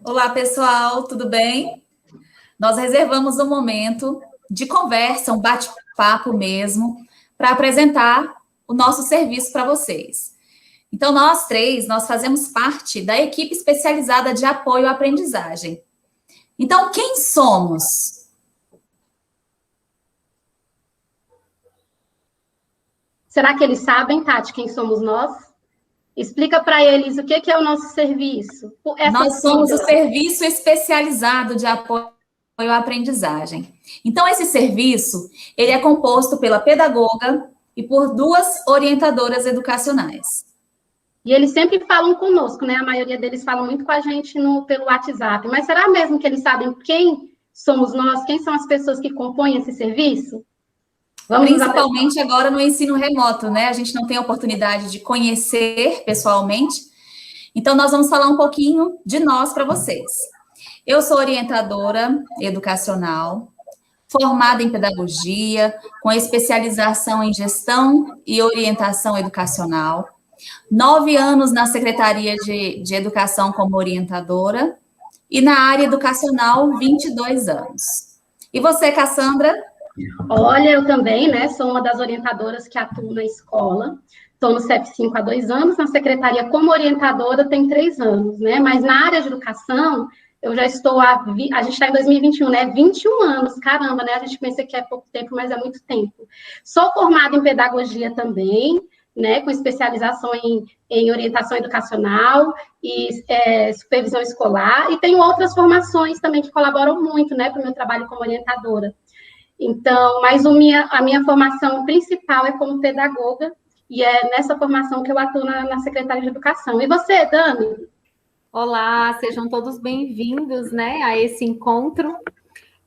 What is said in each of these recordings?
Olá, pessoal, tudo bem? Nós reservamos um momento de conversa, um bate-papo mesmo, para apresentar o nosso serviço para vocês. Então, nós três, nós fazemos parte da equipe especializada de apoio à aprendizagem. Então, quem somos? Será que eles sabem, Tati, quem somos nós? Explica para eles o que é o nosso serviço. Nós somos o Serviço Especializado de Apoio à Aprendizagem. Então, esse serviço, ele é composto pela pedagoga e por duas orientadoras educacionais. E eles sempre falam conosco, né? A maioria deles falam muito com a gente pelo WhatsApp. Mas será mesmo que eles sabem quem somos nós, quem são as pessoas que compõem esse serviço? Principalmente agora no ensino remoto, né? A gente não tem a oportunidade de conhecer pessoalmente. Então, nós vamos falar um pouquinho de nós para vocês. Eu sou orientadora educacional, formada em pedagogia, com especialização em gestão e orientação educacional. 9 anos na Secretaria de Educação como orientadora e na área educacional, 22 anos. E você, Cassandra? Olha, eu também, né, sou uma das orientadoras que atuo na escola. Estou no CEP5 há 2 anos, na secretaria como orientadora tem 3 anos, né? Mas na área de educação, eu já estou, a gente está em 2021, né? 21 anos, caramba, né? A gente pensa que é pouco tempo, mas é muito tempo. Sou formada em pedagogia também, né? Com especialização em orientação educacional e supervisão escolar, e tenho outras formações também que colaboram muito, né, para o meu trabalho como orientadora. Então, mas a minha formação principal é como pedagoga, e é nessa formação que eu atuo na Secretaria de Educação. E você, Dani? Olá, sejam todos bem-vindos, né, a esse encontro.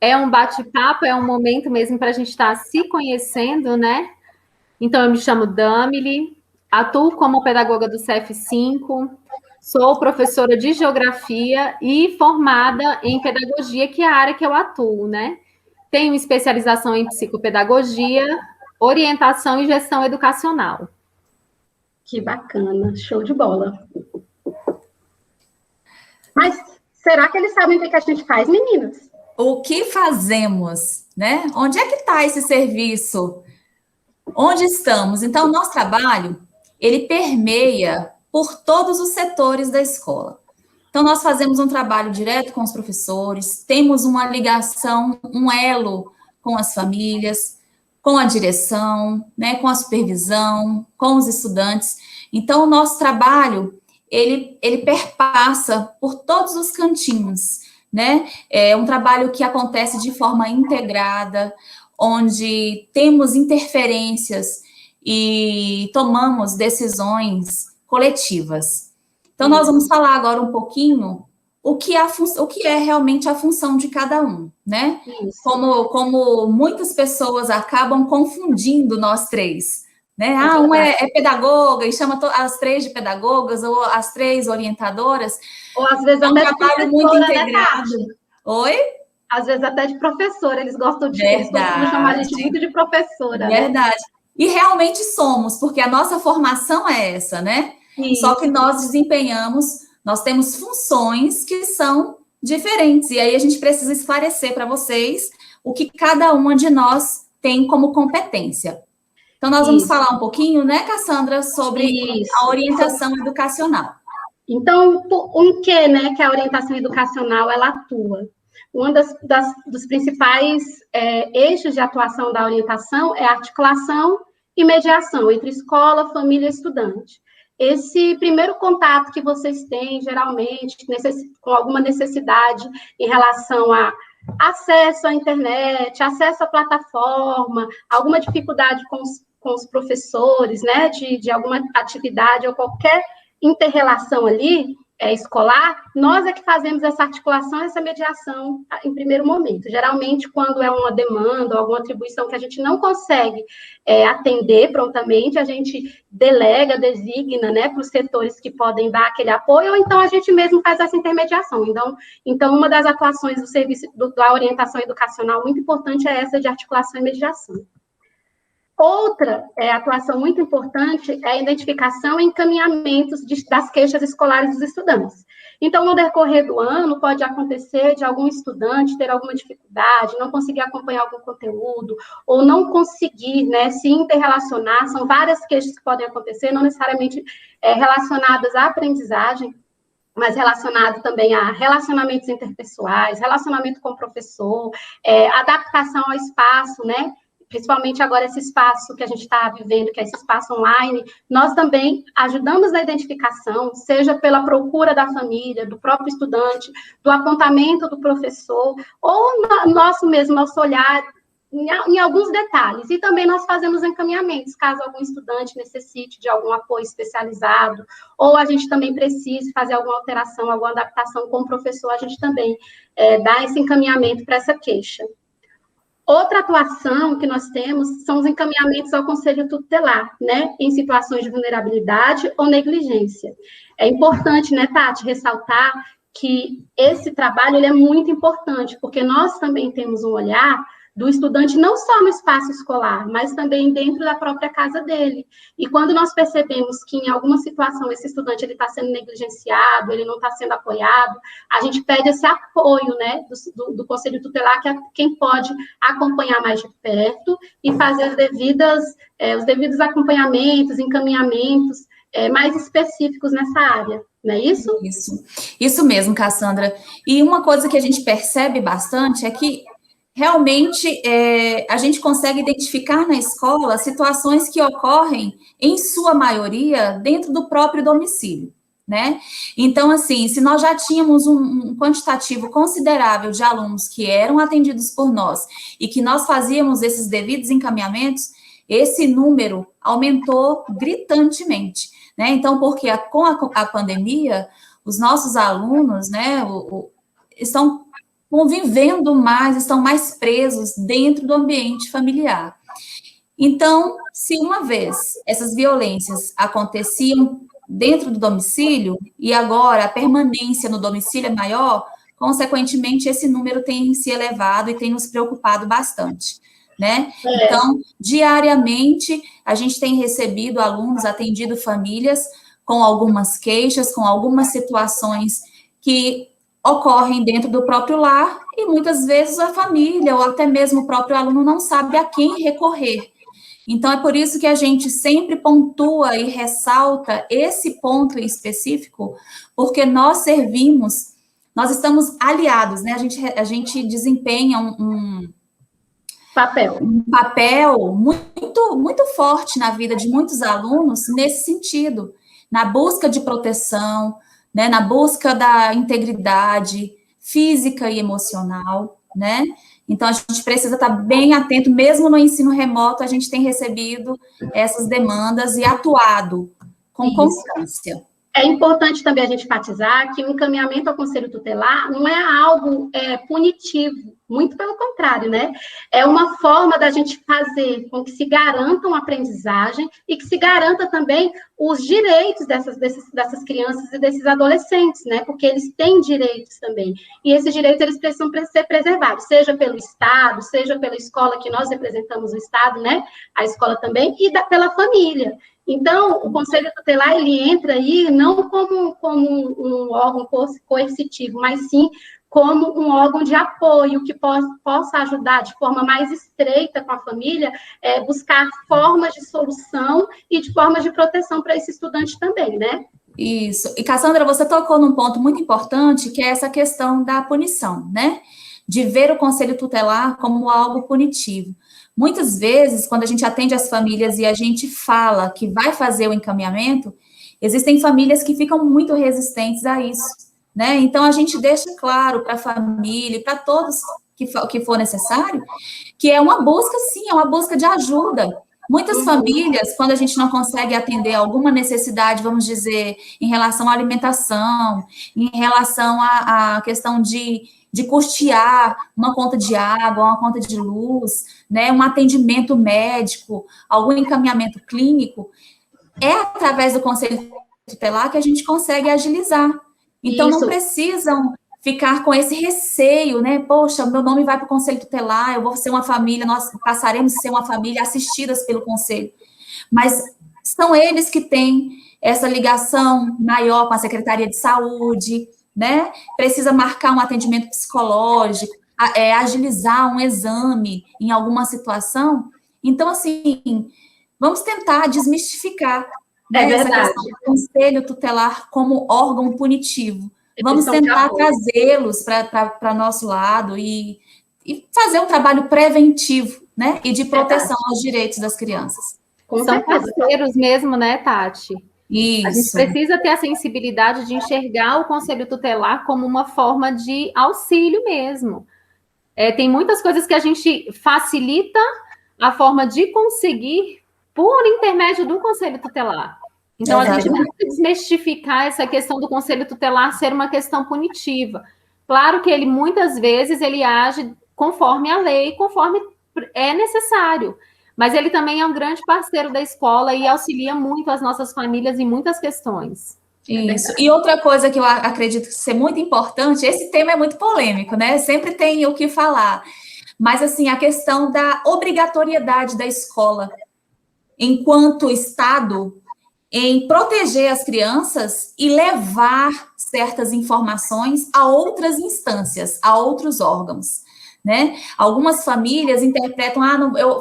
É um bate-papo, é um momento mesmo para a gente estar se conhecendo, né? Então, eu me chamo Damile, atuo como pedagoga do CEF5, sou professora de geografia e formada em pedagogia, que é a área que eu atuo, né? Tenho especialização em psicopedagogia, orientação e gestão educacional. Que bacana, show de bola. Mas será que eles sabem o que a gente faz, meninas? O que fazemos, né? Onde é que está esse serviço? Onde estamos? Então, o nosso trabalho, ele permeia por todos os setores da escola. Então, nós fazemos um trabalho direto com os professores, temos uma ligação, um elo com as famílias, com a direção, né, com a supervisão, com os estudantes. Então, o nosso trabalho, ele perpassa por todos os cantinhos, né? É um trabalho que acontece de forma integrada, onde temos interferências e tomamos decisões coletivas. Então, nós vamos falar agora um pouquinho o que é realmente a função de cada um, né? Como muitas pessoas acabam confundindo nós três, né? Um é pedagoga e chama as 3 de pedagogas, ou as 3 orientadoras. Ou às vezes até um trabalho muito integrado. Né, Oi? Às vezes até de professora, eles gostam de chamar a gente muito de professora. Verdade. Né? E realmente somos, porque a nossa formação é essa, né? Isso. Só que nós desempenhamos, nós temos funções que são diferentes, e aí a gente precisa esclarecer para vocês o que cada uma de nós tem como competência. Então, nós vamos falar um pouquinho, né, Cassandra, sobre a orientação educacional. Então, em que, né, que a orientação educacional, ela atua? Um dos principais eixos de atuação da orientação é a articulação e mediação entre escola, família e estudante. Esse primeiro contato que vocês têm, geralmente, com alguma necessidade em relação a acesso à internet, acesso à plataforma, alguma dificuldade com os professores, né, de alguma atividade ou qualquer inter-relação ali, escolar, nós é que fazemos essa articulação, essa mediação em primeiro momento. Geralmente, quando é uma demanda ou alguma atribuição que a gente não consegue atender prontamente, a gente delega, designa, né, para os setores que podem dar aquele apoio, ou então a gente mesmo faz essa intermediação. Então uma das atuações do serviço da orientação educacional muito importante é essa de articulação e mediação. Outra atuação muito importante é a identificação e encaminhamentos das queixas escolares dos estudantes. Então, no decorrer do ano, pode acontecer de algum estudante ter alguma dificuldade, não conseguir acompanhar algum conteúdo, ou não conseguir, né, se interrelacionar. São várias queixas que podem acontecer, não necessariamente relacionadas à aprendizagem, mas relacionado também a relacionamentos interpessoais, relacionamento com o professor, adaptação ao espaço, né? Principalmente agora esse espaço que a gente está vivendo, que é esse espaço online, nós também ajudamos na identificação, seja pela procura da família, do próprio estudante, do apontamento do professor, ou nosso olhar em alguns detalhes. E também nós fazemos encaminhamentos, caso algum estudante necessite de algum apoio especializado, ou a gente também precise fazer alguma alteração, alguma adaptação com o professor, a gente também dá esse encaminhamento para essa queixa. Outra atuação que nós temos são os encaminhamentos ao Conselho Tutelar, né, em situações de vulnerabilidade ou negligência. É importante, né, Tati, ressaltar que esse trabalho ele é muito importante, porque nós também temos um olhar do estudante não só no espaço escolar, mas também dentro da própria casa dele. E quando nós percebemos que em alguma situação esse estudante ele está sendo negligenciado, ele não está sendo apoiado, a gente pede esse apoio, né, do Conselho Tutelar, que é quem pode acompanhar mais de perto e fazer os devidos acompanhamentos, encaminhamentos mais específicos nessa área. Não é isso? Isso mesmo, Cassandra. E uma coisa que a gente percebe bastante é que realmente, a gente consegue identificar na escola situações que ocorrem, em sua maioria, dentro do próprio domicílio, né? Então, assim, se nós já tínhamos um quantitativo considerável de alunos que eram atendidos por nós e que nós fazíamos esses devidos encaminhamentos, esse número aumentou gritantemente, né? Então, porque com a pandemia, os nossos alunos, né, estão convivendo mais, estão mais presos dentro do ambiente familiar. Então, se uma vez essas violências aconteciam dentro do domicílio, e agora a permanência no domicílio é maior, consequentemente, esse número tem se elevado e tem nos preocupado bastante, né? Então, diariamente, a gente tem recebido alunos, atendido famílias com algumas queixas, com algumas situações que ocorrem dentro do próprio lar, e muitas vezes a família, ou até mesmo o próprio aluno, não sabe a quem recorrer. Então, é por isso que a gente sempre pontua e ressalta esse ponto específico, porque nós estamos aliados, né? A gente desempenha um papel muito, muito forte na vida de muitos alunos nesse sentido, na busca de proteção, né, na busca da integridade física e emocional, né? Então, a gente precisa estar bem atento, mesmo no ensino remoto, a gente tem recebido essas demandas e atuado com constância. É importante também a gente enfatizar que o encaminhamento ao Conselho Tutelar não é algo punitivo, muito pelo contrário, né? É uma forma da gente fazer com que se garanta uma aprendizagem e que se garanta também os direitos dessas crianças e desses adolescentes, né? Porque eles têm direitos também. E esses direitos, eles precisam ser preservados, seja pelo Estado, seja pela escola, que nós representamos o Estado, né? A escola também, e pela família. Então, o Conselho Tutelar, ele entra aí não como um órgão coercitivo, mas sim como um órgão de apoio que possa ajudar de forma mais estreita com a família, buscar formas de solução e de formas de proteção para esse estudante também, né? Isso. E, Cassandra, você tocou num ponto muito importante, que é essa questão da punição, né? De ver o Conselho Tutelar como algo punitivo. Muitas vezes, quando a gente atende as famílias e a gente fala que vai fazer o encaminhamento, existem famílias que ficam muito resistentes a isso, né? Então, a gente deixa claro para a família, para todos que for necessário, que é uma busca, sim, é uma busca de ajuda. Muitas famílias, quando a gente não consegue atender alguma necessidade, vamos dizer, em relação à alimentação, em relação à questão de custear uma conta de água, uma conta de luz, né, um atendimento médico, algum encaminhamento clínico, é através do Conselho Tutelar que a gente consegue agilizar. Então, não precisam ficar com esse receio, né? Poxa, meu nome vai para o conselho tutelar, eu vou ser uma família, nós passaremos a ser uma família assistidas pelo conselho. Mas são eles que têm essa ligação maior com a Secretaria de Saúde, né? Precisa marcar um atendimento psicológico, agilizar um exame em alguma situação. Então, assim, vamos tentar desmistificar, né, essa questão do conselho tutelar como órgão punitivo. Vamos tentar trazê-los para nosso lado e fazer um trabalho preventivo, né, e de proteção aos direitos das crianças. São parceiros mesmo, né, Tati? Isso. A gente precisa ter a sensibilidade de enxergar o conselho tutelar como uma forma de auxílio mesmo. Tem muitas coisas que a gente facilita a forma de conseguir por intermédio do conselho tutelar. Então, a gente precisa desmistificar essa questão do conselho tutelar ser uma questão punitiva. Claro que ele, muitas vezes, ele age conforme a lei, conforme é necessário. Mas ele também é um grande parceiro da escola e auxilia muito as nossas famílias em muitas questões. Isso. E outra coisa que eu acredito ser muito importante, esse tema é muito polêmico, né? Sempre tem o que falar. Mas, assim, a questão da obrigatoriedade da escola, enquanto Estado, em proteger as crianças e levar certas informações a outras instâncias, a outros órgãos, né? Algumas famílias interpretam,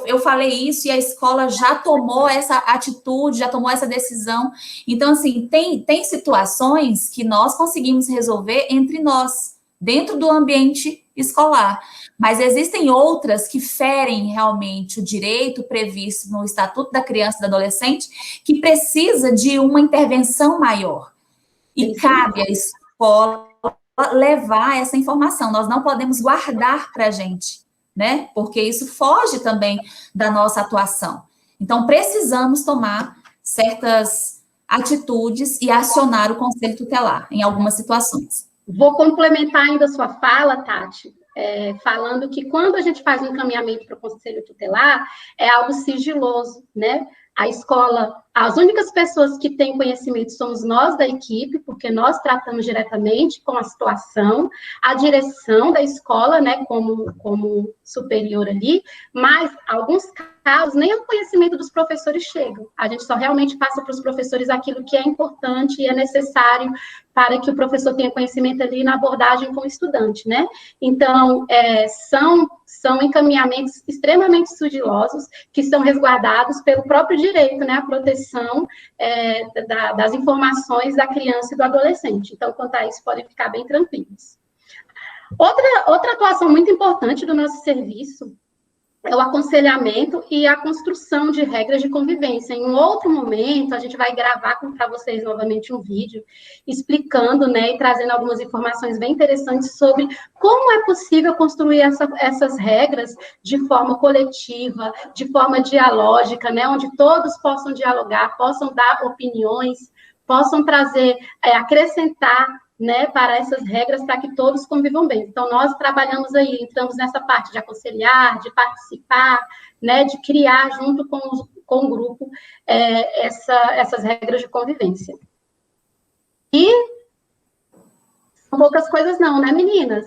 eu falei isso e a escola já tomou essa atitude, já tomou essa decisão. Então, assim, tem situações que nós conseguimos resolver entre nós, dentro do ambiente escolar. Mas existem outras que ferem realmente o direito previsto no Estatuto da Criança e do Adolescente, que precisa de uma intervenção maior. E cabe à escola levar essa informação. Nós não podemos guardar para a gente, né? Porque isso foge também da nossa atuação. Então, precisamos tomar certas atitudes e acionar o Conselho Tutelar em algumas situações. Vou complementar ainda a sua fala, Tati, falando que quando a gente faz um encaminhamento para o Conselho Tutelar, é algo sigiloso, né? A escola, as únicas pessoas que têm conhecimento somos nós da equipe, porque nós tratamos diretamente com a situação, a direção da escola, né, como superior ali, mas alguns casos nem o conhecimento dos professores chegam. A gente só realmente passa para os professores aquilo que é importante e é necessário para que o professor tenha conhecimento ali na abordagem com o estudante, né? Então, são encaminhamentos extremamente sigilosos que são resguardados pelo próprio direito, né? A proteção das informações da criança e do adolescente. Então, quanto a isso, podem ficar bem tranquilos. Outra atuação muito importante do nosso serviço é o aconselhamento e a construção de regras de convivência. Em um outro momento, a gente vai gravar para vocês novamente um vídeo explicando, né, e trazendo algumas informações bem interessantes sobre como é possível construir essas regras de forma coletiva, de forma dialógica, né, onde todos possam dialogar, possam dar opiniões, possam trazer, acrescentar, né, para essas regras, para que todos convivam bem. Então, nós trabalhamos aí, entramos nessa parte de aconselhar, de participar, né, de criar junto com o grupo essas regras de convivência. E são poucas coisas não, né, meninas?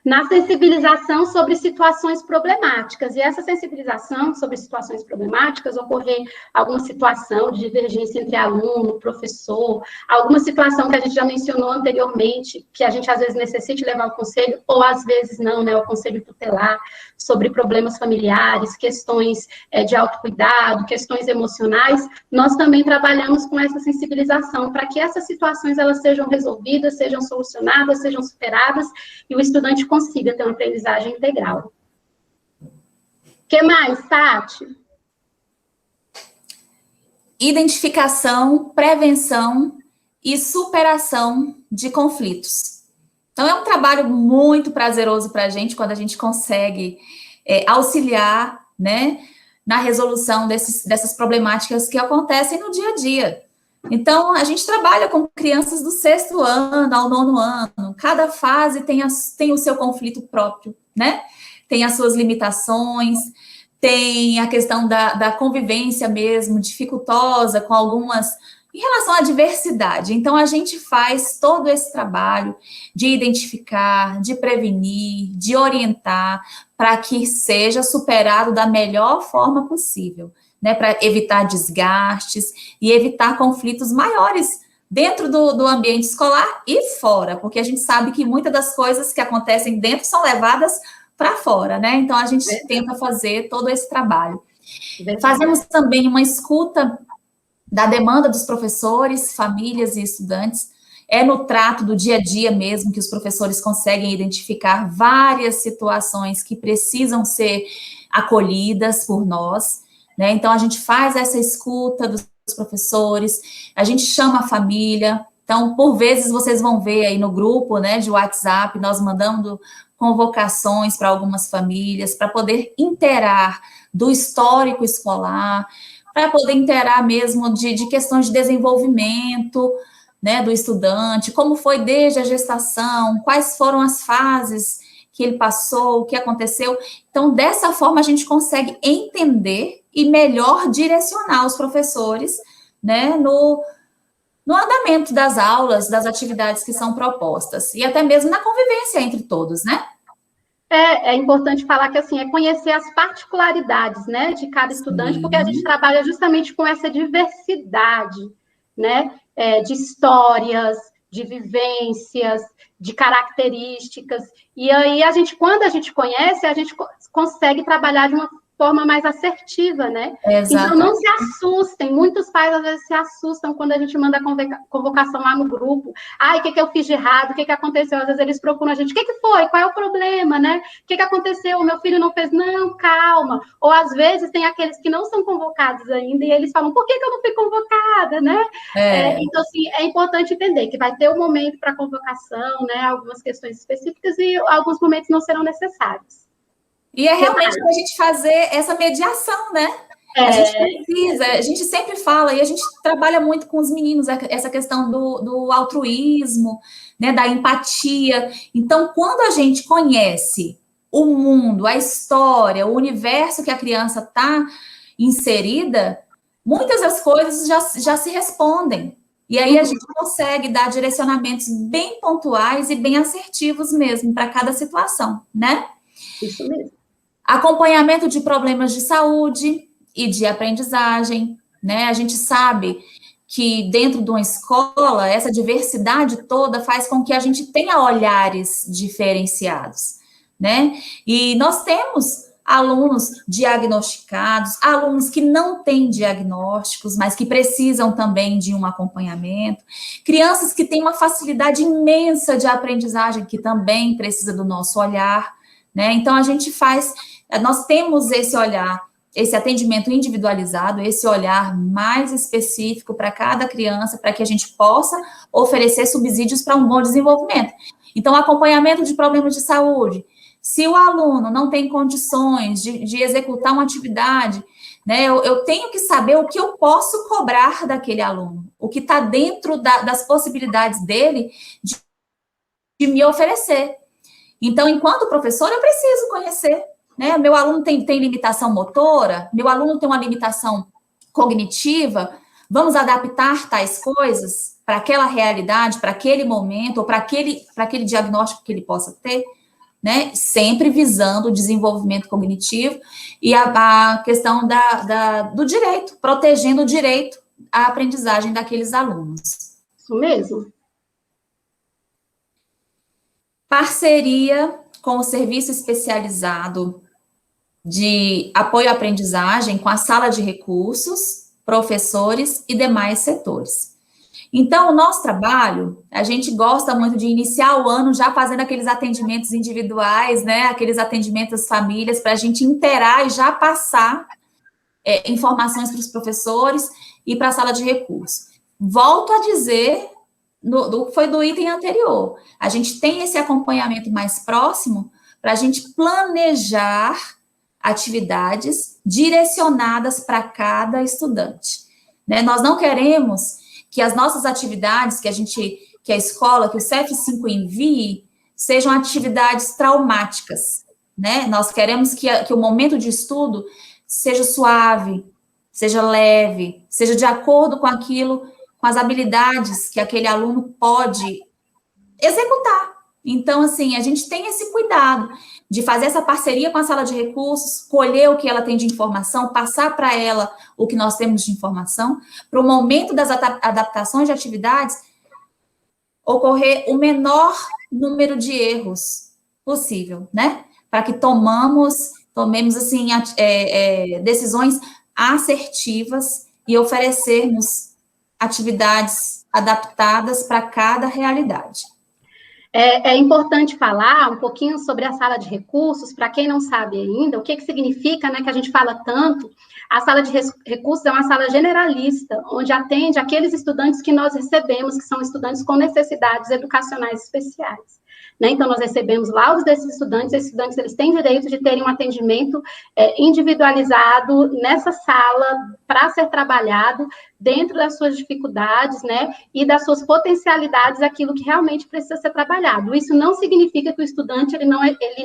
Na sensibilização sobre situações problemáticas. E essa sensibilização sobre situações problemáticas, ocorrer alguma situação de divergência entre aluno, professor, alguma situação que a gente já mencionou anteriormente, que a gente às vezes necessite levar ao conselho, ou às vezes não, né, ao conselho tutelar, sobre problemas familiares, questões de autocuidado, questões emocionais, nós também trabalhamos com essa sensibilização, para que essas situações elas sejam resolvidas, sejam solucionadas, sejam superadas, e o estudante consiga ter uma aprendizagem integral. O que mais, Tati? Identificação, prevenção e superação de conflitos. Então, é um trabalho muito prazeroso para a gente, quando a gente consegue auxiliar, né, na resolução dessas problemáticas que acontecem no dia a dia. Então, a gente trabalha com crianças do 6º ano ao 9º ano. Cada fase tem o seu conflito próprio, né? Tem as suas limitações, tem a questão da convivência mesmo, dificultosa, com algumas Em relação à diversidade, então a gente faz todo esse trabalho de identificar, de prevenir, de orientar, para que seja superado da melhor forma possível, né, para evitar desgastes e evitar conflitos maiores dentro do ambiente escolar e fora, porque a gente sabe que muitas das coisas que acontecem dentro são levadas para fora, né? Então a gente tenta fazer todo esse trabalho. Fazemos também uma escuta da demanda dos professores, famílias e estudantes. É no trato do dia a dia mesmo que os professores conseguem identificar várias situações que precisam ser acolhidas por nós, né? Então, a gente faz essa escuta dos professores, a gente chama a família. Então, por vezes, vocês vão ver aí no grupo, né, de WhatsApp, nós mandando convocações para algumas famílias, para poder interar do histórico escolar, para poder interar mesmo de questões de desenvolvimento, né, do estudante, como foi desde a gestação, quais foram as fases que ele passou, o que aconteceu. Então, dessa forma, a gente consegue entender e melhor direcionar os professores, né, no andamento das aulas, das atividades que são propostas, e até mesmo na convivência entre todos, né? É importante falar que, assim, é conhecer as particularidades, né, de cada estudante, porque a gente trabalha justamente com essa diversidade, né, de histórias, de vivências, de características, e aí quando a gente conhece, a gente consegue trabalhar de uma forma mais assertiva, né? Então, não se assustem. Muitos pais, às vezes, se assustam quando a gente manda a convocação lá no grupo. Ai, o que eu fiz de errado? O que aconteceu? Às vezes, eles procuram a gente. O que foi? Qual é o problema, né? O que aconteceu? O meu filho não fez? Não, calma. Ou, às vezes, tem aqueles que não são convocados ainda e eles falam, por que eu não fui convocada, né? Então, assim, é importante entender que vai ter um momento para convocação, né? Algumas questões específicas e alguns momentos não serão necessários. E é realmente para a gente fazer essa mediação, né? A gente precisa, a gente sempre fala, e a gente trabalha muito com os meninos, essa questão do altruísmo, né, da empatia. Então, quando a gente conhece o mundo, a história, o universo que a criança está inserida, muitas das coisas já se respondem. E aí a gente consegue dar direcionamentos bem pontuais e bem assertivos mesmo para cada situação, né? Isso mesmo. Acompanhamento de problemas de saúde e de aprendizagem, né? A gente sabe que dentro de uma escola, essa diversidade toda faz com que a gente tenha olhares diferenciados, né? E nós temos alunos diagnosticados, alunos que não têm diagnósticos, mas que precisam também de um acompanhamento, crianças que têm uma facilidade imensa de aprendizagem, que também precisa do nosso olhar, né? Então, nós temos esse olhar, esse atendimento individualizado, esse olhar mais específico para cada criança, para que a gente possa oferecer subsídios para um bom desenvolvimento. Então, acompanhamento de problemas de saúde. Se o aluno não tem condições de executar uma atividade, né, eu tenho que saber o que eu posso cobrar daquele aluno, o que está dentro das possibilidades dele de me oferecer. Então, enquanto professor, eu preciso conhecer, né? Meu aluno tem limitação motora, meu aluno tem uma limitação cognitiva, vamos adaptar tais coisas para aquela realidade, para aquele momento, ou para aquele diagnóstico que ele possa ter, né? Sempre visando o desenvolvimento cognitivo e a questão do direito, protegendo o direito à aprendizagem daqueles alunos. Isso mesmo. Parceria com o serviço especializado de apoio à aprendizagem, com a sala de recursos, professores e demais setores. Então, o nosso trabalho, a gente gosta muito de iniciar o ano já fazendo aqueles atendimentos individuais, né, aqueles atendimentos às famílias, para a gente interar e já passar informações para os professores e para a sala de recursos. Volto a dizer, foi do item anterior, a gente tem esse acompanhamento mais próximo para a gente planejar atividades direcionadas para cada estudante, né? Nós não queremos que as nossas atividades que a escola, que o CEF5 envie, sejam atividades traumáticas, né? Nós queremos que o momento de estudo seja suave, seja leve, seja de acordo com com as habilidades que aquele aluno pode executar. Então, assim, a gente tem esse cuidado de fazer essa parceria com a sala de recursos, colher o que ela tem de informação, passar para ela o que nós temos de informação, para o momento das adaptações de atividades, ocorrer o menor número de erros possível, né? Para que tomemos assim, decisões assertivas e oferecermos atividades adaptadas para cada realidade. É importante falar um pouquinho sobre a sala de recursos, para quem não sabe ainda, o que significa, né, que a gente fala tanto. A sala de recursos é uma sala generalista, onde atende aqueles estudantes que nós recebemos, que são estudantes com necessidades educacionais especiais. Né? Então, nós recebemos laudos desses estudantes, eles têm direito de terem um atendimento individualizado nessa sala para ser trabalhado dentro das suas dificuldades, né, e das suas potencialidades, aquilo que realmente precisa ser trabalhado. Isso não significa que o estudante ele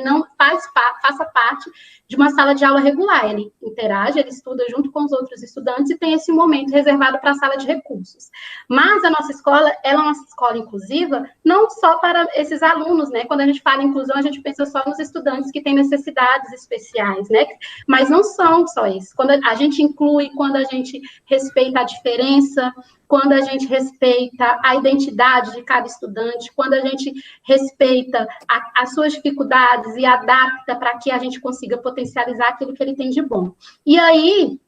não faça parte de uma sala de aula regular, ele interage, ele estuda junto com os outros estudantes e tem esse momento reservado para a sala de recursos. Mas a nossa escola, ela é uma escola inclusiva, não só para esses alunos, né, quando a gente fala em inclusão, a gente pensa só nos estudantes que têm necessidades especiais, né, mas não são só isso. Quando a gente inclui, quando a gente respeita a diferença, quando a gente respeita a identidade de cada estudante, quando a gente respeita as suas dificuldades e adapta para que a gente consiga potencializar aquilo que ele tem de bom. E aí,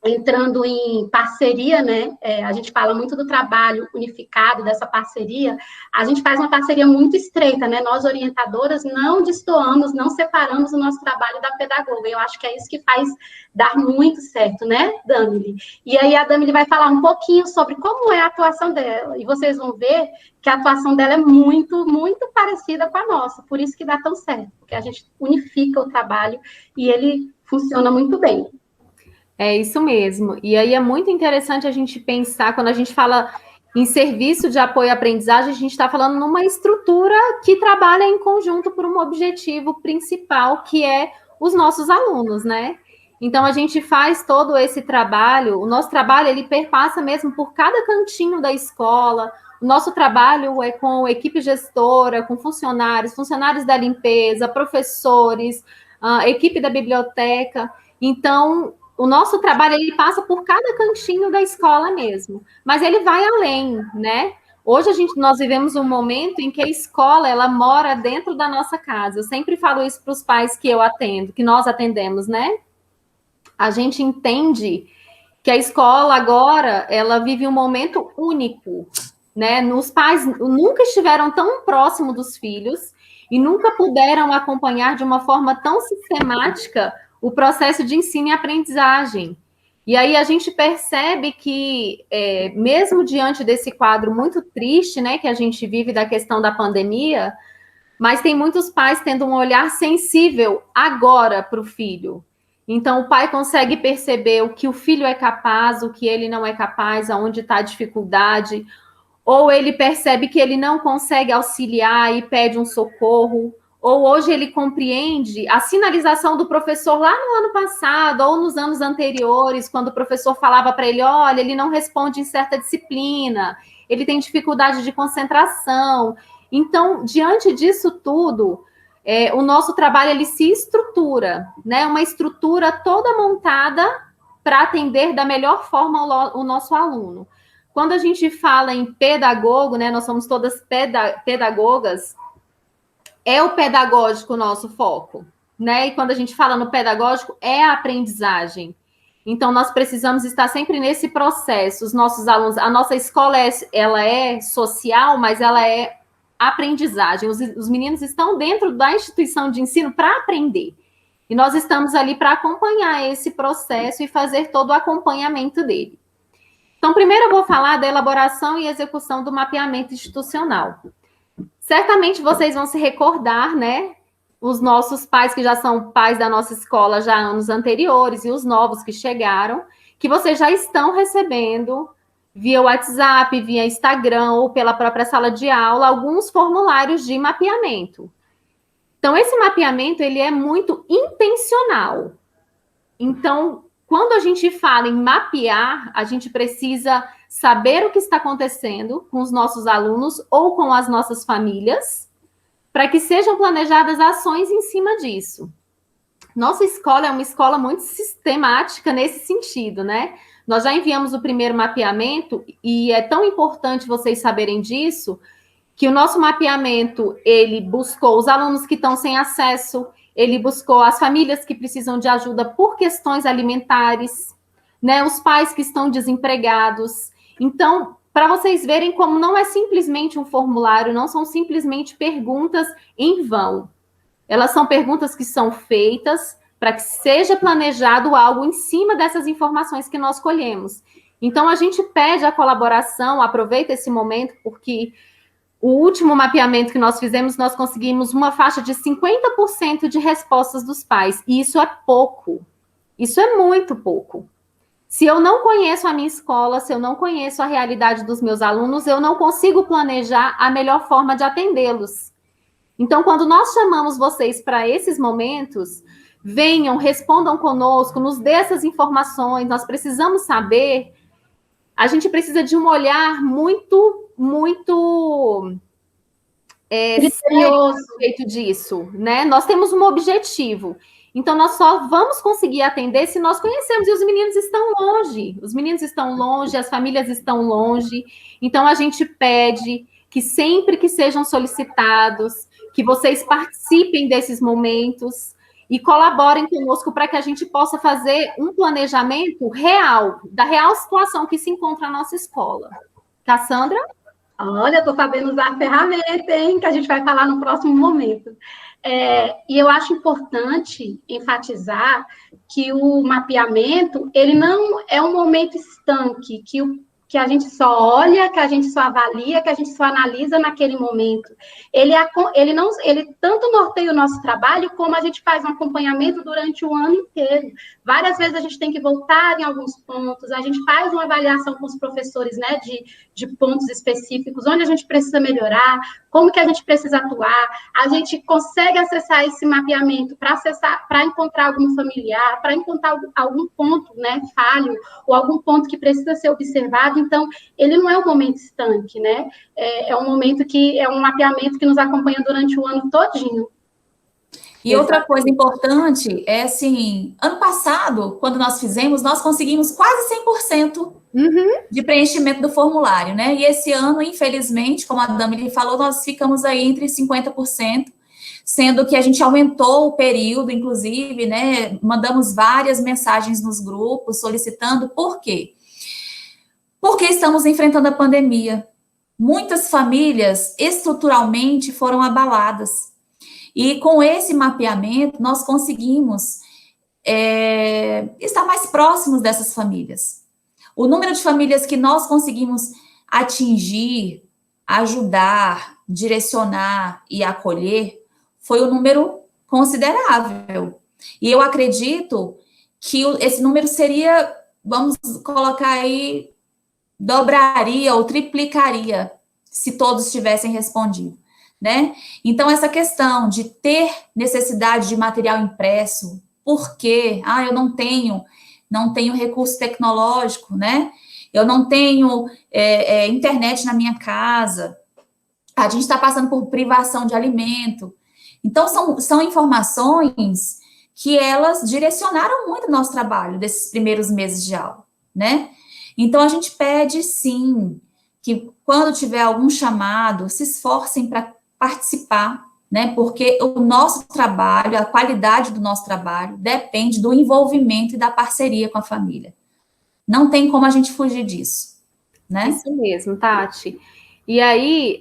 entrando em parceria, né, a gente fala muito do trabalho unificado, dessa parceria, a gente faz uma parceria muito estreita, né, nós orientadoras não destoamos, não separamos o nosso trabalho da pedagoga, eu acho que é isso que faz dar muito certo, né, Damile? E aí a Damile vai falar um pouquinho sobre como é a atuação dela, e vocês vão ver que a atuação dela é muito, muito parecida com a nossa, por isso que dá tão certo, porque a gente unifica o trabalho e ele funciona muito bem. É isso mesmo. E aí é muito interessante a gente pensar, quando a gente fala em serviço de apoio à aprendizagem, a gente está falando numa estrutura que trabalha em conjunto por um objetivo principal, que é os nossos alunos, né? Então, a gente faz todo esse trabalho, o nosso trabalho, ele perpassa mesmo por cada cantinho da escola, o nosso trabalho é com equipe gestora, com funcionários da limpeza, professores, equipe da biblioteca. Então, o nosso trabalho, ele passa por cada cantinho da escola mesmo, mas ele vai além, né? Hoje nós vivemos um momento em que a escola, ela mora dentro da nossa casa. Eu sempre falo isso para os pais que eu atendo, que nós atendemos, né? A gente entende que a escola agora, ela vive um momento único, né? Os pais nunca estiveram tão próximos dos filhos e nunca puderam acompanhar de uma forma tão sistemática o processo de ensino e aprendizagem. E aí a gente percebe que, mesmo diante desse quadro muito triste, né, que a gente vive da questão da pandemia, mas tem muitos pais tendo um olhar sensível agora para o filho. Então, o pai consegue perceber o que o filho é capaz, o que ele não é capaz, aonde está a dificuldade, ou ele percebe que ele não consegue auxiliar e pede um socorro, ou hoje ele compreende a sinalização do professor lá no ano passado, ou nos anos anteriores, quando o professor falava para ele, olha, ele não responde em certa disciplina, ele tem dificuldade de concentração. Então, diante disso tudo, o nosso trabalho, ele se estrutura, né? Uma estrutura toda montada para atender da melhor forma o nosso aluno. Quando a gente fala em pedagogo, né? Nós somos todas pedagogas, é o pedagógico o nosso foco, né? E quando a gente fala no pedagógico, é a aprendizagem. Então, nós precisamos estar sempre nesse processo. Os nossos alunos, a nossa escola, ela é social, mas ela é aprendizagem. Os meninos estão dentro da instituição de ensino para aprender. E nós estamos ali para acompanhar esse processo e fazer todo o acompanhamento dele. Então, primeiro eu vou falar da elaboração e execução do mapeamento institucional. Certamente vocês vão se recordar, né? Os nossos pais, que já são pais da nossa escola já anos anteriores, e os novos que chegaram, que vocês já estão recebendo via WhatsApp, via Instagram ou pela própria sala de aula, alguns formulários de mapeamento. Então, esse mapeamento, ele é muito intencional. Então, quando a gente fala em mapear, a gente precisa saber o que está acontecendo com os nossos alunos ou com as nossas famílias, para que sejam planejadas ações em cima disso. Nossa escola é uma escola muito sistemática nesse sentido, né? Nós já enviamos o primeiro mapeamento e é tão importante vocês saberem disso, que o nosso mapeamento, ele buscou os alunos que estão sem acesso, ele buscou as famílias que precisam de ajuda por questões alimentares, né? Os pais que estão desempregados. Então, para vocês verem como não é simplesmente um formulário, não são simplesmente perguntas em vão. Elas são perguntas que são feitas para que seja planejado algo em cima dessas informações que nós colhemos. Então, a gente pede a colaboração, aproveita esse momento, porque o último mapeamento que nós fizemos, nós conseguimos uma faixa de 50% de respostas dos pais, e isso é pouco. Isso é muito pouco. Se eu não conheço a minha escola, se eu não conheço a realidade dos meus alunos, eu não consigo planejar a melhor forma de atendê-los. Então, quando nós chamamos vocês para esses momentos, venham, respondam conosco, nos dê essas informações, nós precisamos saber, a gente precisa de um olhar muito sério a respeito disso, né? Nós temos um objetivo. Então, nós só vamos conseguir atender se nós conhecermos. E os meninos estão longe. Os meninos estão longe, as famílias estão longe. Então, a gente pede que sempre que sejam solicitados, que vocês participem desses momentos e colaborem conosco para que a gente possa fazer um planejamento real, da real situação que se encontra na nossa escola. Cassandra? Olha, estou sabendo usar a ferramenta, hein? Que a gente vai falar no próximo momento. E eu acho importante enfatizar que o mapeamento, ele não é um momento estanque, que a gente só olha, que a gente só avalia, que a gente só analisa naquele momento. Ele tanto norteia o nosso trabalho, como a gente faz um acompanhamento durante o ano inteiro. Várias vezes a gente tem que voltar em alguns pontos, a gente faz uma avaliação com os professores, né, de pontos específicos, onde a gente precisa melhorar, como que a gente precisa atuar, a gente consegue acessar esse mapeamento para encontrar algum familiar, para encontrar algum ponto, né, falho, ou algum ponto que precisa ser observado. Então, ele não é um momento estanque, né? É um momento que é um mapeamento que nos acompanha durante o ano todinho. E outra coisa importante é, assim, ano passado, quando nós fizemos, nós conseguimos quase 100% de preenchimento do formulário, né? E esse ano, infelizmente, como a Dami falou, nós ficamos aí entre 50%, sendo que a gente aumentou o período, inclusive, né? Mandamos várias mensagens nos grupos solicitando. Por quê? Porque estamos enfrentando a pandemia. Muitas famílias estruturalmente foram abaladas. E com esse mapeamento, nós conseguimos estar mais próximos dessas famílias. O número de famílias que nós conseguimos atingir, ajudar, direcionar e acolher foi um número considerável. E eu acredito que esse número seria, vamos colocar aí, dobraria ou triplicaria se todos tivessem respondido, né? Então, essa questão de ter necessidade de material impresso, porque, eu não tenho recurso tecnológico, né? Eu não tenho internet na minha casa, a gente está passando por privação de alimento. Então, são informações que elas direcionaram muito o nosso trabalho desses primeiros meses de aula, né? Então, a gente pede, sim, que quando tiver algum chamado, se esforcem para participar, né? Porque o nosso trabalho, a qualidade do nosso trabalho, depende do envolvimento e da parceria com a família. Não tem como a gente fugir disso, né? Isso mesmo, Tati. E aí,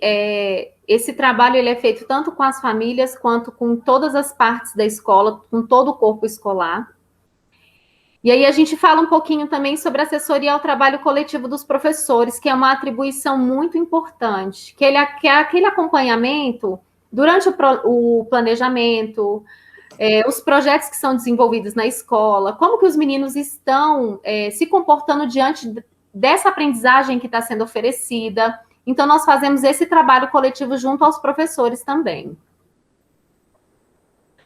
esse trabalho ele é feito tanto com as famílias, quanto com todas as partes da escola, com todo o corpo escolar. E aí a gente fala um pouquinho também sobre assessoria ao trabalho coletivo dos professores, que é uma atribuição muito importante, que é aquele acompanhamento durante o planejamento, os projetos que são desenvolvidos na escola, como que os meninos estão se comportando diante dessa aprendizagem que está sendo oferecida. Então, nós fazemos esse trabalho coletivo junto aos professores também.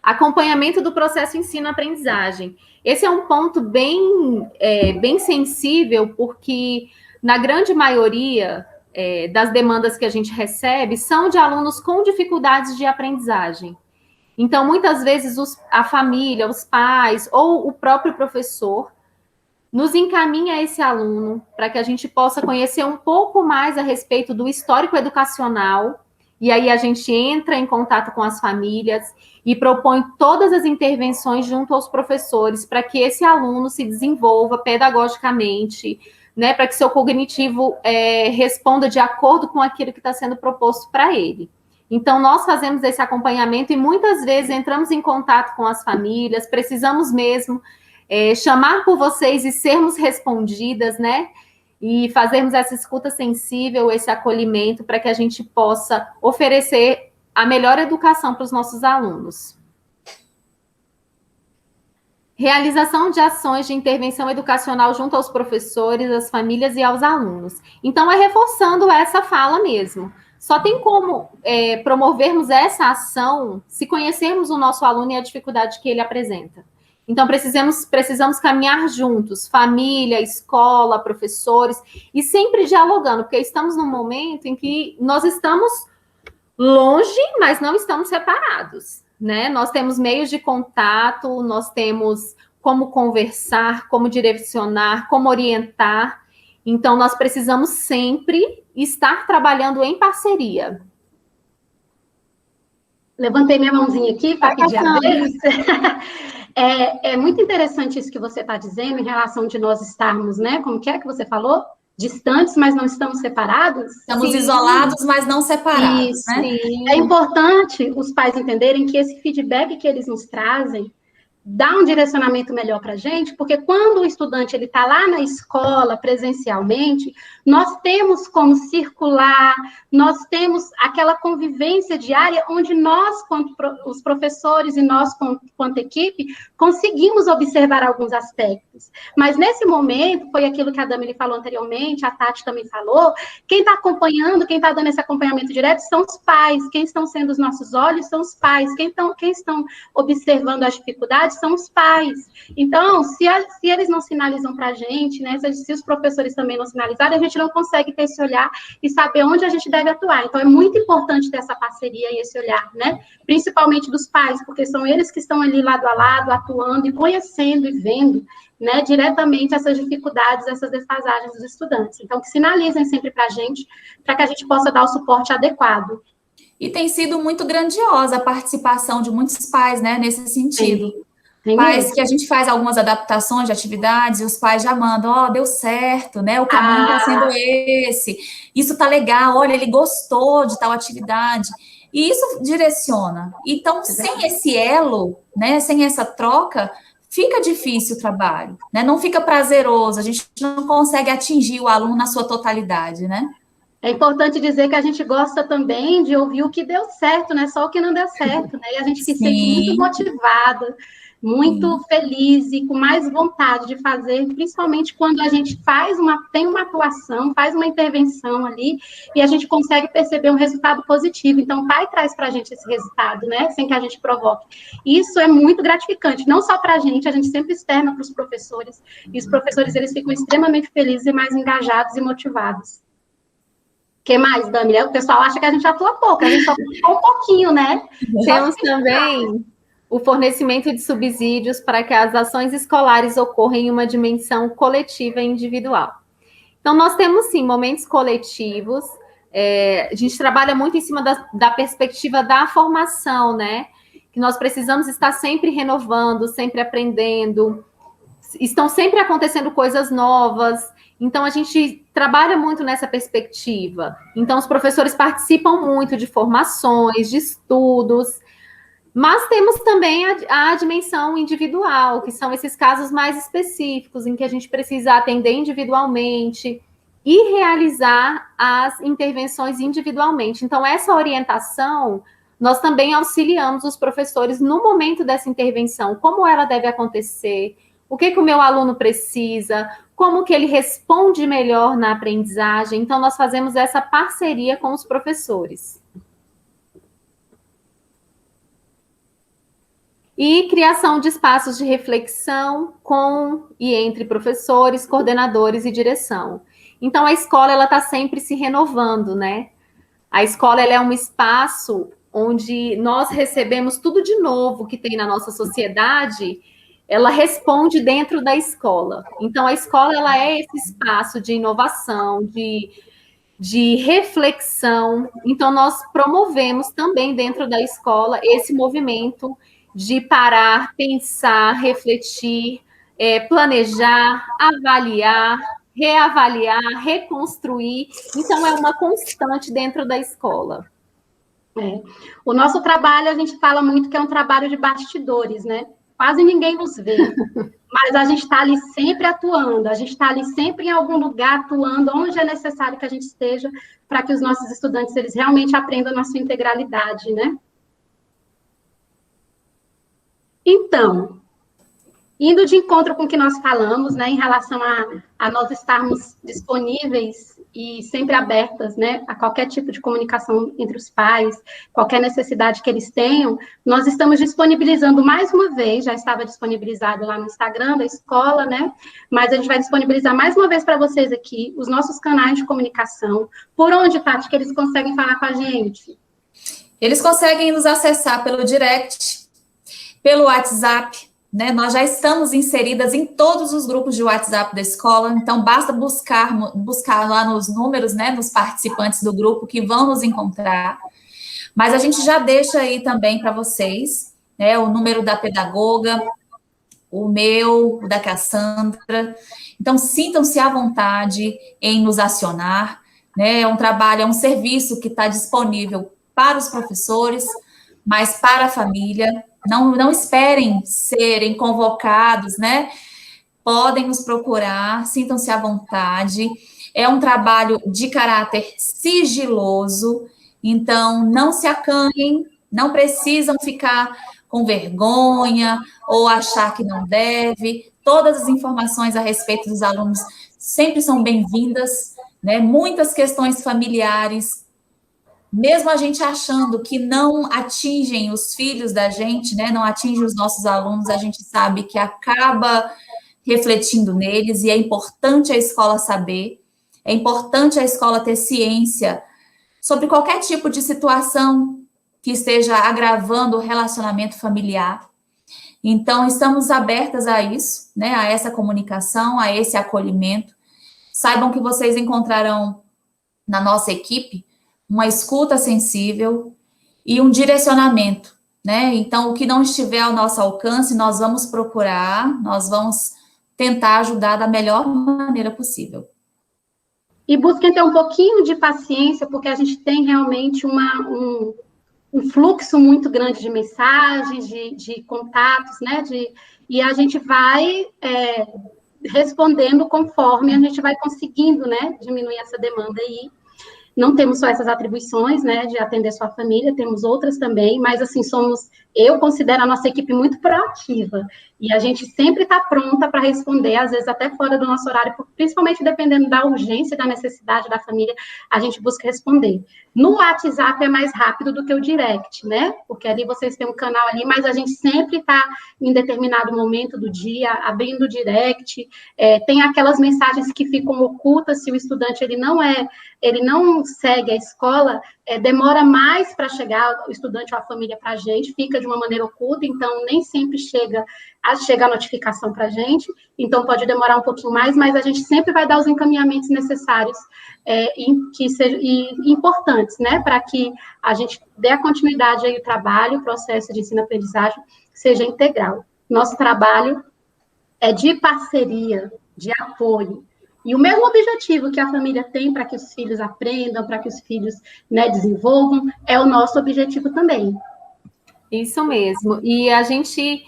Acompanhamento do processo ensino-aprendizagem. Esse é um ponto bem sensível, porque na grande maioria das demandas que a gente recebe, são de alunos com dificuldades de aprendizagem. Então, muitas vezes, a família, os pais ou o próprio professor nos encaminha esse aluno para que a gente possa conhecer um pouco mais a respeito do histórico educacional, e aí a gente entra em contato com as famílias e propõe todas as intervenções junto aos professores para que esse aluno se desenvolva pedagogicamente, né, para que seu cognitivo responda de acordo com aquilo que está sendo proposto para ele. Então, nós fazemos esse acompanhamento e muitas vezes entramos em contato com as famílias, precisamos mesmo chamar por vocês e sermos respondidas, né? E fazermos essa escuta sensível, esse acolhimento, para que a gente possa oferecer a melhor educação para os nossos alunos. Realização de ações de intervenção educacional junto aos professores, às famílias e aos alunos. Então, é reforçando essa fala mesmo. Só tem como promovermos essa ação se conhecermos o nosso aluno e a dificuldade que ele apresenta. Então, precisamos caminhar juntos, família, escola, professores, e sempre dialogando, porque estamos num momento em que nós estamos longe, mas não estamos separados, né? Nós temos meios de contato, nós temos como conversar, como direcionar, como orientar. Então, nós precisamos sempre estar trabalhando em parceria. Levantei minha mãozinha aqui para pedir a vez. É muito interessante isso que você está dizendo em relação de nós estarmos, né? Como que é que você falou? Distantes, mas não estamos separados? Estamos isolados, mas não separados, isso, né? Sim. É importante os pais entenderem que esse feedback que eles nos trazem dá um direcionamento melhor para a gente, porque quando o estudante está lá na escola, presencialmente, nós temos como circular, nós temos aquela convivência diária onde nós, quanto os professores e nós, quanto equipe, conseguimos observar alguns aspectos. Mas nesse momento, foi aquilo que a Dami falou anteriormente, a Tati também falou, quem está acompanhando, quem está dando esse acompanhamento direto são os pais, quem estão sendo os nossos olhos são os pais, quem estão observando as dificuldades são os pais. Então, se eles não sinalizam para a gente, né, se os professores também não sinalizarem, a gente não consegue ter esse olhar e saber onde a gente deve atuar. Então, é muito importante ter essa parceria e esse olhar, né, principalmente dos pais, porque são eles que estão ali lado a lado, atuando e conhecendo e vendo, né, diretamente essas dificuldades, essas defasagens dos estudantes. Então, que sinalizem sempre para que a gente possa dar o suporte adequado. E tem sido muito grandiosa a participação de muitos pais, né, nesse sentido. Sim. Pais que a gente faz algumas adaptações de atividades e os pais já mandam, deu certo, né? O caminho está sendo esse. Isso tá legal, olha, ele gostou de tal atividade. E isso direciona. Então, sem esse elo, né? Sem essa troca, fica difícil o trabalho, né? Não fica prazeroso, a gente não consegue atingir o aluno na sua totalidade, né? É importante dizer que a gente gosta também de ouvir o que deu certo, não é só o que não deu certo, né? E a gente se sente muito motivada, muito feliz e com mais vontade de fazer, principalmente quando a gente tem uma atuação, faz uma intervenção ali, e a gente consegue perceber um resultado positivo. Então, o pai traz para a gente esse resultado, né? Sem que a gente provoque. Isso é muito gratificante, não só para a gente sempre externa para os professores, e os professores, eles ficam extremamente felizes e mais engajados e motivados. O que mais, Dami? O pessoal acha que a gente atua pouco, a gente só atua um pouquinho, né? Temos também o fornecimento de subsídios para que as ações escolares ocorram em uma dimensão coletiva e individual. Então, nós temos, sim, momentos coletivos, a gente trabalha muito em cima da perspectiva da formação, né? Que nós precisamos estar sempre renovando, sempre aprendendo, estão sempre acontecendo coisas novas. Então, a gente trabalha muito nessa perspectiva. Então, os professores participam muito de formações, de estudos, mas temos também a dimensão individual, que são esses casos mais específicos, em que a gente precisa atender individualmente e realizar as intervenções individualmente. Então, essa orientação, nós também auxiliamos os professores no momento dessa intervenção, como ela deve acontecer, o que o meu aluno precisa, como que ele responde melhor na aprendizagem. Então, nós fazemos essa parceria com os professores. E criação de espaços de reflexão com e entre professores, coordenadores e direção. Então, a escola, ela está sempre se renovando, né? A escola, ela é um espaço onde nós recebemos tudo de novo que tem na nossa sociedade, ela responde dentro da escola. Então, a escola, ela é esse espaço de inovação, de reflexão. Então, nós promovemos também dentro da escola esse movimento de parar, pensar, refletir, planejar, avaliar, reavaliar, reconstruir. Então, é uma constante dentro da escola. O nosso trabalho, a gente fala muito que é um trabalho de bastidores, né? Quase ninguém nos vê, mas a gente está ali sempre atuando, a gente está ali sempre em algum lugar atuando, onde é necessário que a gente esteja, para que os nossos estudantes, eles realmente aprendam na sua integralidade, né? Então, indo de encontro com o que nós falamos, né, em relação a nós estarmos disponíveis e sempre abertas, né, a qualquer tipo de comunicação entre os pais, qualquer necessidade que eles tenham, nós estamos disponibilizando mais uma vez, já estava disponibilizado lá no Instagram da escola, né, mas a gente vai disponibilizar mais uma vez para vocês aqui os nossos canais de comunicação. Por onde, Tati, que eles conseguem falar com a gente? Eles conseguem nos acessar pelo direct, pelo WhatsApp, né? Nós já estamos inseridas em todos os grupos de WhatsApp da escola, então basta buscar lá nos números, né, nos participantes do grupo que vão nos encontrar. Mas a gente já deixa aí também para vocês, né, o número da pedagoga, o meu, o da Cassandra. Então, sintam-se à vontade em nos acionar, né? É um trabalho, é um serviço que está disponível para os professores, mas para a família. Não esperem serem convocados, né? Podem nos procurar, sintam-se à vontade. É um trabalho de caráter sigiloso, então não se acanhem, não precisam ficar com vergonha ou achar que não deve. Todas as informações a respeito dos alunos sempre são bem-vindas, né? Muitas questões familiares, mesmo a gente achando que não atingem os filhos da gente, né, não atinge os nossos alunos, a gente sabe que acaba refletindo neles, e é importante a escola saber, é importante a escola ter ciência sobre qualquer tipo de situação que esteja agravando o relacionamento familiar. Então, estamos abertas a isso, né, a essa comunicação, a esse acolhimento. Saibam que vocês encontrarão na nossa equipe uma escuta sensível e um direcionamento, né? Então, o que não estiver ao nosso alcance, nós vamos procurar, nós vamos tentar ajudar da melhor maneira possível. E busquem ter um pouquinho de paciência, porque a gente tem realmente um fluxo muito grande de mensagens, de contatos, né? E a gente vai respondendo conforme a gente vai conseguindo, né? Diminuir essa demanda aí. Não temos só essas atribuições, né, de atender sua família, temos outras também, mas, assim, eu considero a nossa equipe muito proativa, e a gente sempre está pronta para responder, às vezes até fora do nosso horário, principalmente dependendo da urgência e da necessidade da família, a gente busca responder. No WhatsApp é mais rápido do que o direct, né, porque ali vocês têm um canal ali, mas a gente sempre está, em determinado momento do dia, abrindo o direct, tem aquelas mensagens que ficam ocultas se o estudante ele não segue a escola, demora mais para chegar o estudante ou a família para a gente, fica de uma maneira oculta, então nem sempre chega a notificação para a gente, então pode demorar um pouquinho mais, mas a gente sempre vai dar os encaminhamentos necessários e importantes, né, para que a gente dê a continuidade aí ao trabalho, o processo de ensino-aprendizagem seja integral. Nosso trabalho é de parceria, de apoio. E o mesmo objetivo que a família tem para que os filhos aprendam, para que os filhos, né, desenvolvam, é o nosso objetivo também. Isso mesmo. E a gente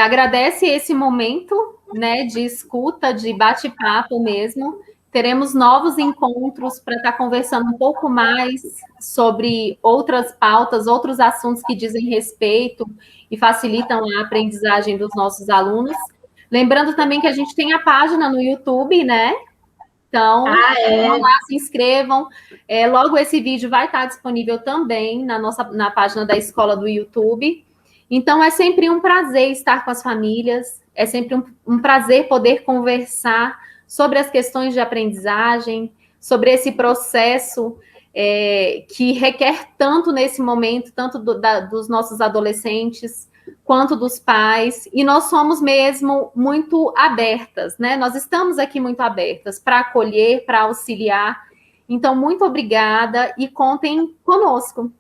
agradece esse momento, né, de escuta, de bate-papo mesmo. Teremos novos encontros para estar conversando um pouco mais sobre outras pautas, outros assuntos que dizem respeito e facilitam a aprendizagem dos nossos alunos. Lembrando também que a gente tem a página no YouTube, né? Então, vão lá, se inscrevam. Logo esse vídeo vai estar disponível também na página da escola do YouTube. Então, é sempre um prazer estar com as famílias, é sempre um prazer poder conversar sobre as questões de aprendizagem, sobre esse processo que requer tanto nesse momento, tanto dos nossos adolescentes, quanto dos pais, e nós somos mesmo muito abertas, né? Nós estamos aqui muito abertas para acolher, para auxiliar. Então, muito obrigada e contem conosco.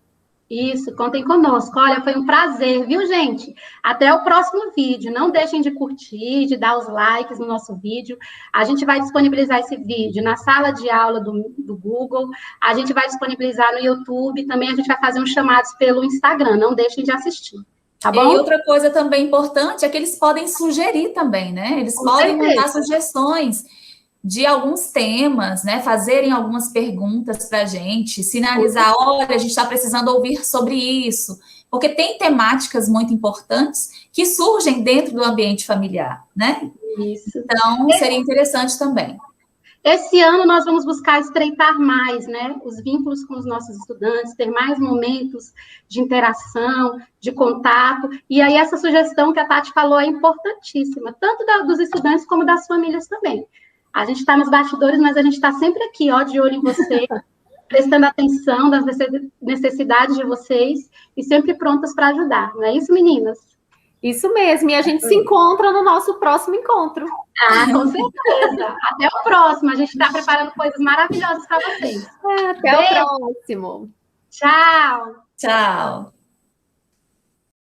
Isso, contem conosco. Olha, foi um prazer, viu, gente? Até o próximo vídeo. Não deixem de curtir, de dar os likes no nosso vídeo. A gente vai disponibilizar esse vídeo na sala de aula do Google. A gente vai disponibilizar no YouTube. Também a gente vai fazer uns chamados pelo Instagram. Não deixem de assistir. Tá bom? E outra coisa também importante é que eles podem sugerir também, né? Eles podem mandar sugestões de alguns temas, né? Fazerem algumas perguntas para a gente, sinalizar, olha, a gente está precisando ouvir sobre isso, porque tem temáticas muito importantes que surgem dentro do ambiente familiar, né? Isso. Então, seria interessante também. Esse ano nós vamos buscar estreitar mais, né, os vínculos com os nossos estudantes, ter mais momentos de interação, de contato, e aí essa sugestão que a Tati falou é importantíssima, tanto dos estudantes como das famílias também. A gente está nos bastidores, mas a gente está sempre aqui, ó, de olho em vocês, prestando atenção das necessidades de vocês e sempre prontas para ajudar, não é isso, meninas? Isso mesmo, e a gente se encontra no nosso próximo encontro. Ah, com certeza. Até o próximo. A gente está preparando coisas maravilhosas para vocês. Até o próximo. Tchau. Tchau.